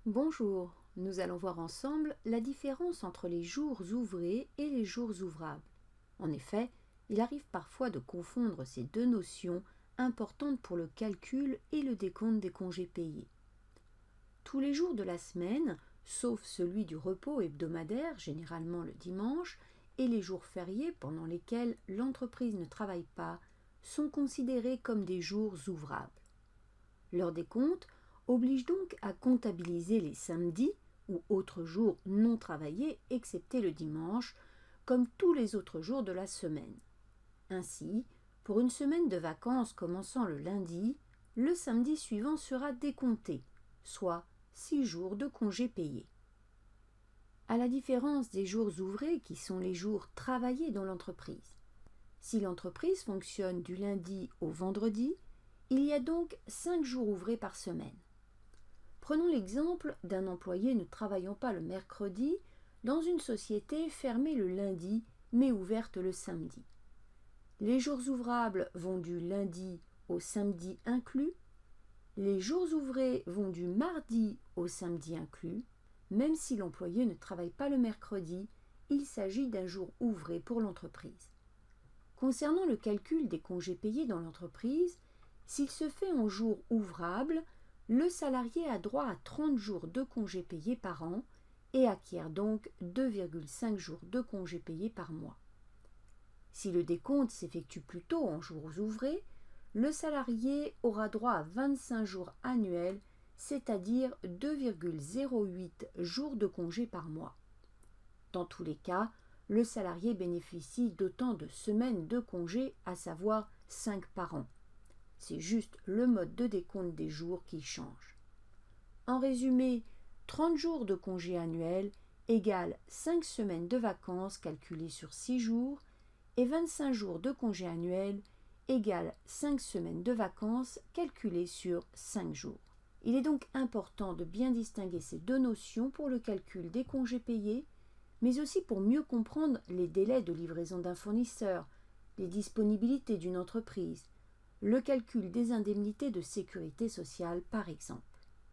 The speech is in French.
Bonjour, nous allons voir ensemble la différence entre les jours ouvrés et les jours ouvrables. En effet, il arrive parfois de confondre ces deux notions importantes pour le calcul et le décompte des congés payés. Tous les jours de la semaine, sauf celui du repos hebdomadaire, généralement le dimanche, et les jours fériés pendant lesquels l'entreprise ne travaille pas, sont considérés comme des jours ouvrables. Leur décompte oblige donc à comptabiliser les samedis ou autres jours non travaillés excepté le dimanche, comme tous les autres jours de la semaine. Ainsi, pour une semaine de vacances commençant le lundi, le samedi suivant sera décompté, soit 6 jours de congés payés. À la différence des jours ouvrés qui sont les jours travaillés dans l'entreprise. Si l'entreprise fonctionne du lundi au vendredi, il y a donc 5 jours ouvrés par semaine. Prenons l'exemple d'un employé ne travaillant pas le mercredi dans une société fermée le lundi mais ouverte le samedi. Les jours ouvrables vont du lundi au samedi inclus. Les jours ouvrés vont du mardi au samedi inclus. Même si l'employé ne travaille pas le mercredi, il s'agit d'un jour ouvré pour l'entreprise. Concernant le calcul des congés payés dans l'entreprise, s'il se fait en jours ouvrables, le salarié a droit à 30 jours de congés payés par an et acquiert donc 2,5 jours de congés payés par mois. Si le décompte s'effectue plutôt en jours ouvrés, le salarié aura droit à 25 jours annuels, c'est-à-dire 2,08 jours de congés par mois. Dans tous les cas, le salarié bénéficie d'autant de semaines de congés, à savoir 5 par an. C'est juste le mode de décompte des jours qui change. En résumé, 30 jours de congés annuels égale 5 semaines de vacances calculées sur 6 jours et 25 jours de congés annuels égale 5 semaines de vacances calculées sur 5 jours. Il est donc important de bien distinguer ces deux notions pour le calcul des congés payés, mais aussi pour mieux comprendre les délais de livraison d'un fournisseur, les disponibilités d'une entreprise, le calcul des indemnités de sécurité sociale par exemple.